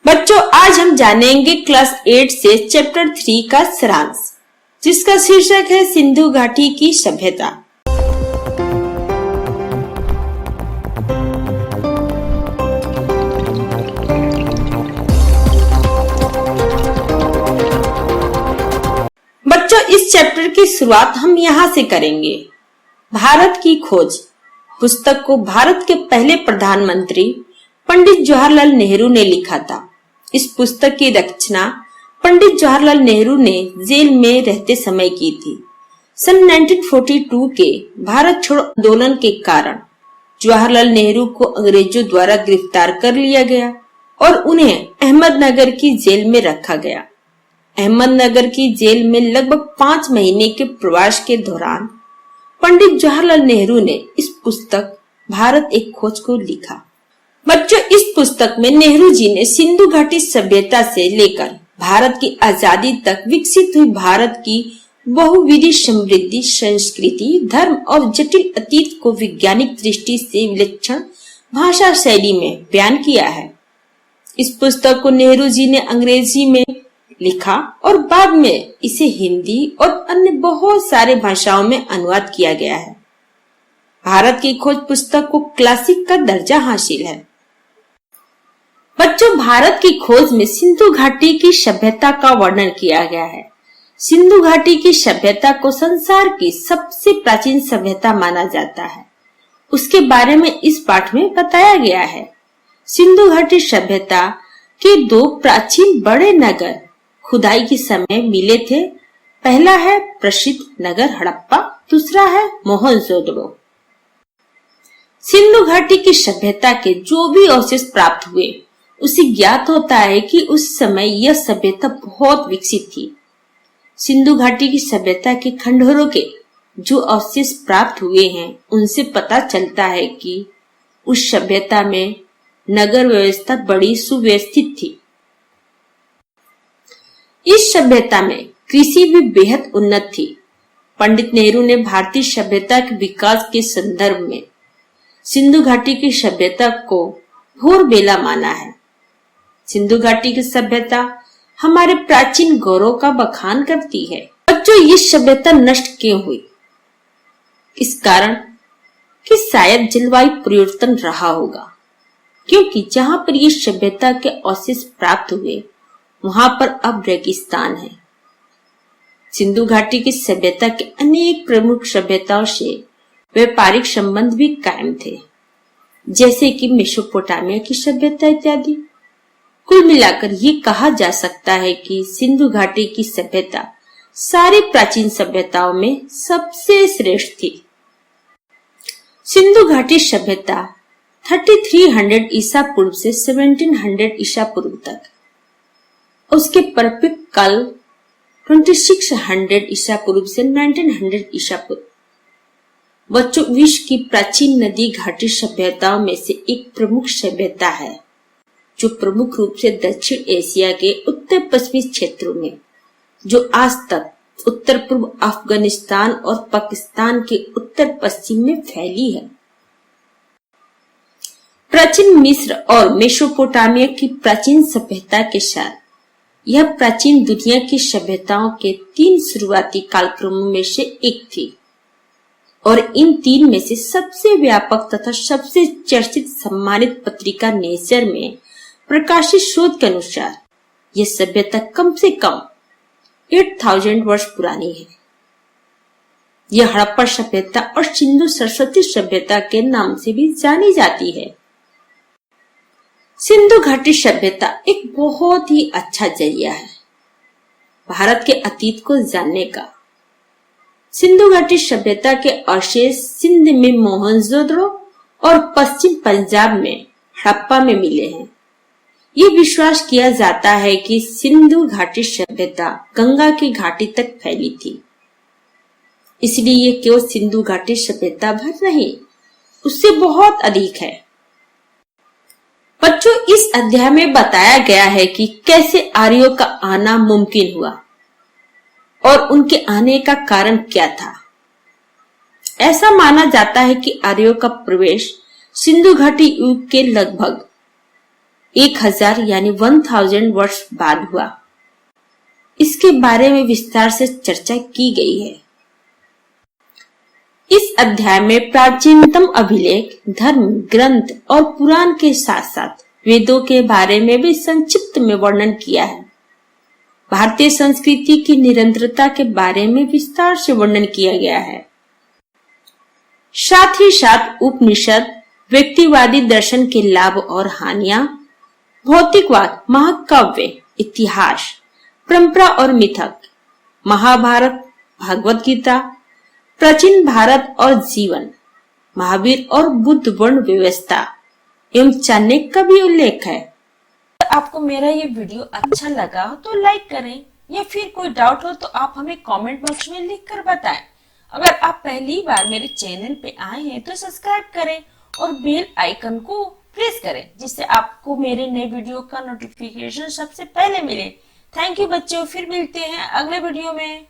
बच्चों, आज हम जानेंगे क्लास 8 से चैप्टर 3 का सारांश, जिसका शीर्षक है सिंधु घाटी की सभ्यता। बच्चों, इस चैप्टर की शुरुआत हम यहाँ से करेंगे। भारत की खोज पुस्तक को भारत के पहले प्रधानमंत्री पंडित जवाहरलाल नेहरू ने लिखा था। इस पुस्तक की रचना पंडित जवाहरलाल नेहरू ने जेल में रहते समय की थी। सन 1942 के भारत छोड़ो आंदोलन के कारण जवाहरलाल नेहरू को अंग्रेजों द्वारा गिरफ्तार कर लिया गया और उन्हें अहमदनगर की जेल में रखा गया। अहमदनगर की जेल में लगभग 5 महीने के प्रवास के दौरान पंडित जवाहरलाल नेहरू ने इस पुस्तक भारत एक खोज को लिखा। बच्चों, इस पुस्तक में नेहरू जी ने सिंधु घाटी सभ्यता से लेकर भारत की आजादी तक विकसित हुई भारत की बहुविध समृद्धि संस्कृति, धर्म और जटिल अतीत को वैज्ञानिक दृष्टि से विलक्षण भाषा शैली में बयान किया है। इस पुस्तक को नेहरू जी ने अंग्रेजी में लिखा और बाद में इसे हिंदी और अन्य बहुत सारे भाषाओं में अनुवाद किया गया है। भारत की खोज पुस्तक को क्लासिक का दर्जा हासिल है। बच्चों, भारत की खोज में सिंधु घाटी की सभ्यता का वर्णन किया गया है। सिंधु घाटी की सभ्यता को संसार की सबसे प्राचीन सभ्यता माना जाता है। उसके बारे में इस पाठ में बताया गया है। सिंधु घाटी सभ्यता के 2 प्राचीन बड़े नगर खुदाई के समय मिले थे। पहला है प्रसिद्ध नगर हड़प्पा, दूसरा है मोहनजोदड़ो। सिंधु घाटी की सभ्यता के जो भी अवशेष प्राप्त हुए, उसे ज्ञात होता है कि उस समय यह सभ्यता बहुत विकसित थी। सिंधु घाटी की सभ्यता के खंडहरों के जो अवशेष प्राप्त हुए हैं, उनसे पता चलता है कि उस सभ्यता में नगर व्यवस्था बड़ी सुव्यवस्थित थी। इस सभ्यता में कृषि भी बेहद उन्नत थी। पंडित नेहरू ने भारतीय सभ्यता के विकास के संदर्भ में सिंधु घाटी की सभ्यता को घोर बेला माना है। सिंधु घाटी की सभ्यता हमारे प्राचीन गौरव का बखान करती है। बच्चों, ये सभ्यता नष्ट क्यों हुई? इस कारण कि शायद जलवायु परिवर्तन रहा होगा, क्योंकि जहां पर ये सभ्यता के अवशेष प्राप्त हुए, वहां पर अब रेगिस्तान है। सिंधु घाटी की सभ्यता के अनेक प्रमुख सभ्यताओं से व्यापारिक संबंध भी कायम थे, जैसे कि मेसोपोटामिया की सभ्यता इत्यादि। कुल मिलाकर ये कहा जा सकता है कि सिंधु घाटी की सभ्यता सारी प्राचीन सभ्यताओं में सबसे श्रेष्ठ थी। सिंधु घाटी सभ्यता 3300 ईसा पूर्व से 1700 ईसा पूर्व तक, उसके परिपक्व काल 2600 ईसा पूर्व से 1900 ईसा पूर्व। बच्चों, विश्व की प्राचीन नदी घाटी सभ्यताओं में से एक प्रमुख सभ्यता है, जो प्रमुख रूप से दक्षिण एशिया के उत्तर पश्चिमी क्षेत्रों में, जो आज तक उत्तर पूर्व अफगानिस्तान और पाकिस्तान के उत्तर पश्चिम में फैली है। प्राचीन मिस्र और मेसोपोटामिया की प्राचीन सभ्यता के साथ यह प्राचीन दुनिया की सभ्यताओं के 3 शुरुआती कालक्रमों में से एक थी और इन 3 में से सबसे व्यापक तथा सबसे चर्चित सम्मानित पत्रिका नेचर में प्रकाशित शोध के अनुसार यह सभ्यता कम से कम 8000 वर्ष पुरानी है। यह हड़प्पा सभ्यता और सिंधु सरस्वती सभ्यता के नाम से भी जानी जाती है। सिंधु घाटी सभ्यता एक बहुत ही अच्छा जरिया है भारत के अतीत को जानने का। सिंधु घाटी सभ्यता के अवशेष सिंध में मोहनजोदड़ो और पश्चिम पंजाब में हड़प्पा में मिले हैं। ये विश्वास किया जाता है कि सिंधु घाटी सभ्यता गंगा की घाटी तक फैली थी, इसलिए ये केवल सिंधु घाटी सभ्यता भर नहीं, उससे बहुत अधिक है। बच्चों, इस अध्याय में बताया गया है कि कैसे आर्यों का आना मुमकिन हुआ और उनके आने का कारण क्या था। ऐसा माना जाता है कि आर्यों का प्रवेश सिंधु घाटी युग के लगभग 1000 यानी 1000 वर्ष बाद हुआ। इसके बारे में विस्तार से चर्चा की गई है। इस अध्याय में प्राचीनतम अभिलेख, धर्म ग्रंथ और पुराण के साथ साथ वेदों के बारे में भी संक्षिप्त में वर्णन किया है। भारतीय संस्कृति की निरंतरता के बारे में विस्तार से वर्णन किया गया है। साथ ही साथ उपनिषद, व्यक्तिवादी दर्शन के लाभ और हानियां, भौतिकवाद, महाकाव्य, इतिहास, परंपरा और मिथक, महाभारत, भगवत गीता, प्राचीन भारत और जीवन, महावीर और बुद्ध वर्ण व्यवस्था एवं चाणक्य का भी उल्लेख है। अगर आपको मेरा ये वीडियो अच्छा लगा तो लाइक करें, या फिर कोई डाउट हो तो आप हमें कमेंट बॉक्स में लिख कर बताएं। अगर आप पहली बार मेरे चैनल पे आए हैं तो सब्सक्राइब करें और बेल आइकन को प्रेस करें, जिससे आपको मेरे नए वीडियो का नोटिफिकेशन सबसे पहले मिले। थैंक यू बच्चों, फिर मिलते हैं अगले वीडियो में।